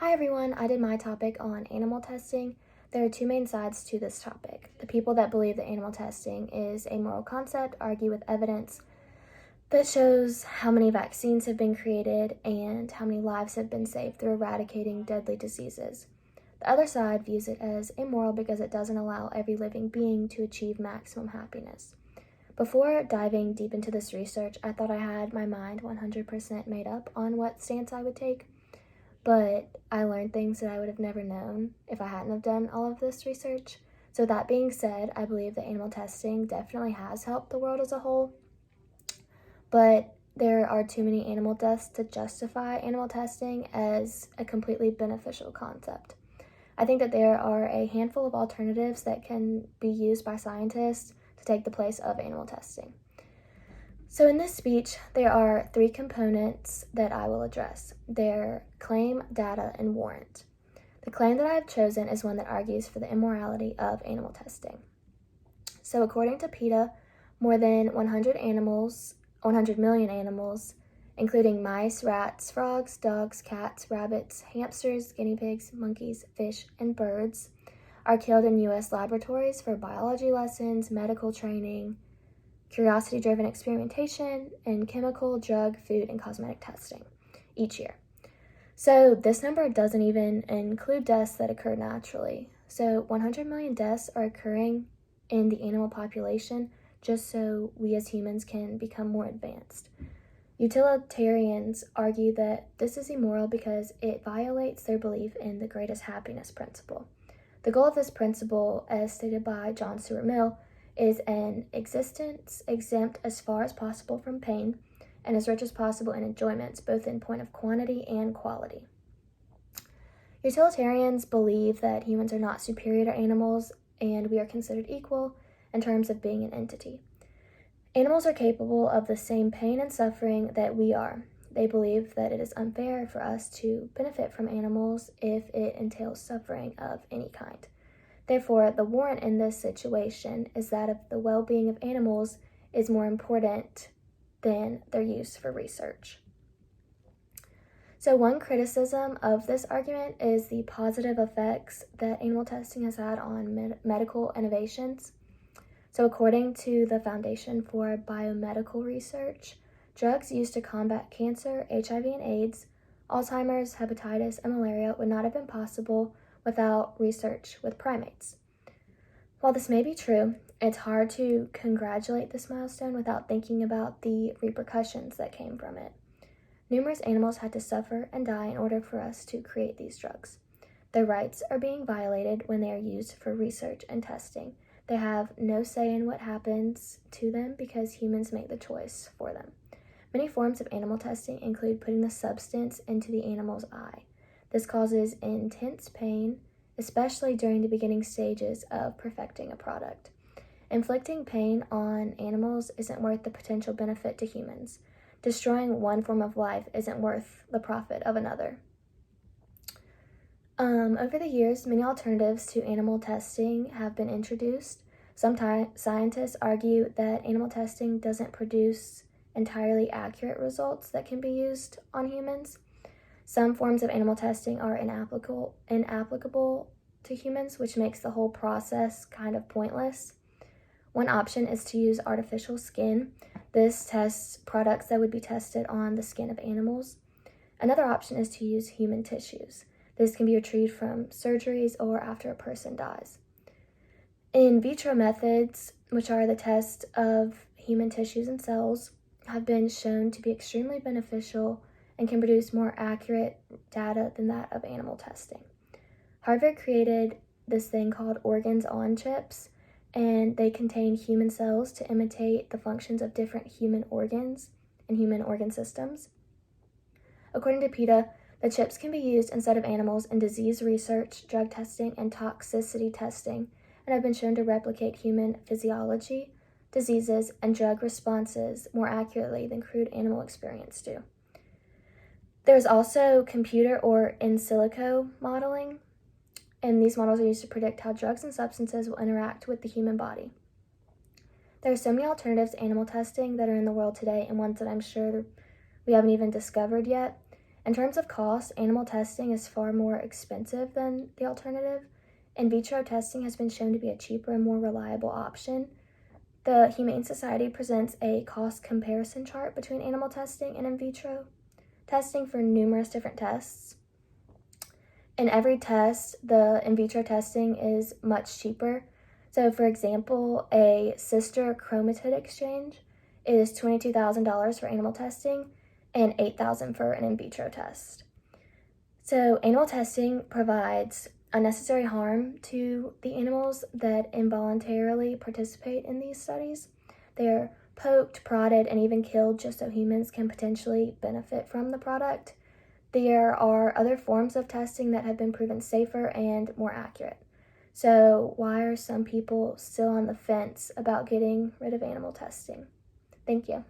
Hi everyone, I did my topic on animal testing. There are two main sides to this topic. The people that believe that animal testing is a moral concept argue with evidence that shows how many vaccines have been created and how many lives have been saved through eradicating deadly diseases. The other side views it as immoral because it doesn't allow every living being to achieve maximum happiness. Before diving deep into this research, I thought I had my mind 100% made up on what stance I would take. But I learned things that I would have never known if I hadn't have done all of this research. So that being said, I believe that animal testing definitely has helped the world as a whole, but there are too many animal deaths to justify animal testing as a completely beneficial concept. I think that there are a handful of alternatives that can be used by scientists to take the place of animal testing. So in this speech, there are three components that I will address. They're claim, data, and warrant. The claim that I have chosen is one that argues for the immorality of animal testing. So according to PETA, more than 100 million animals, including mice, rats, frogs, dogs, cats, rabbits, hamsters, guinea pigs, monkeys, fish, and birds, are killed in U.S. laboratories for biology lessons, medical training, curiosity-driven experimentation, and chemical, drug, food, and cosmetic testing each year. So this number doesn't even include deaths that occur naturally. So 100 million deaths are occurring in the animal population just so we as humans can become more advanced. Utilitarians argue that this is immoral because it violates their belief in the greatest happiness principle. The goal of this principle, as stated by John Stuart Mill, is an existence exempt as far as possible from pain and as rich as possible in enjoyments, both in point of quantity and quality. Utilitarians believe that humans are not superior to animals and we are considered equal in terms of being an entity. Animals are capable of the same pain and suffering that we are. They believe that it is unfair for us to benefit from animals if it entails suffering of any kind. Therefore, the warrant in this situation is that of the well-being of animals is more important than their use for research. So one criticism of this argument is the positive effects that animal testing has had on medical innovations. So according to the Foundation for Biomedical Research, drugs used to combat cancer, HIV and AIDS, Alzheimer's, hepatitis, and malaria would not have been possible without research with primates. While this may be true, it's hard to congratulate this milestone without thinking about the repercussions that came from it. Numerous animals had to suffer and die in order for us to create these drugs. Their rights are being violated when they are used for research and testing. They have no say in what happens to them because humans make the choice for them. Many forms of animal testing include putting the substance into the animal's eye. This causes intense pain, especially during the beginning stages of perfecting a product. Inflicting pain on animals isn't worth the potential benefit to humans. Destroying one form of life isn't worth the profit of another. Over the years, many alternatives to animal testing have been introduced. Some scientists argue that animal testing doesn't produce entirely accurate results that can be used on humans. Some forms of animal testing are inapplicable to humans, which makes the whole process kind of pointless. One option is to use artificial skin. This tests products that would be tested on the skin of animals. Another option is to use human tissues. This can be retrieved from surgeries or after a person dies. In vitro methods, which are the test of human tissues and cells, have been shown to be extremely beneficial and can produce more accurate data than that of animal testing. Harvard created this thing called organs on chips, and they contain human cells to imitate the functions of different human organs and human organ systems. According to PETA, the chips can be used instead of animals in disease research, drug testing, and toxicity testing, and have been shown to replicate human physiology, diseases, and drug responses more accurately than crude animal experiments do. There's also computer or in silico modeling, and these models are used to predict how drugs and substances will interact with the human body. There are so many alternatives to animal testing that are in the world today, and ones that I'm sure we haven't even discovered yet. In terms of cost, animal testing is far more expensive than the alternative. In vitro testing has been shown to be a cheaper and more reliable option. The Humane Society presents a cost comparison chart between animal testing and in vitro testing for numerous different tests. In every test, the in vitro testing is much cheaper. So, for example, a sister chromatid exchange is $22,000 for animal testing and $8,000 for an in vitro test. So, animal testing provides unnecessary harm to the animals that involuntarily participate in these studies. They are poked, prodded, and even killed just so humans can potentially benefit from the product. There are other forms of testing that have been proven safer and more accurate. So, why are some people still on the fence about getting rid of animal testing? Thank you.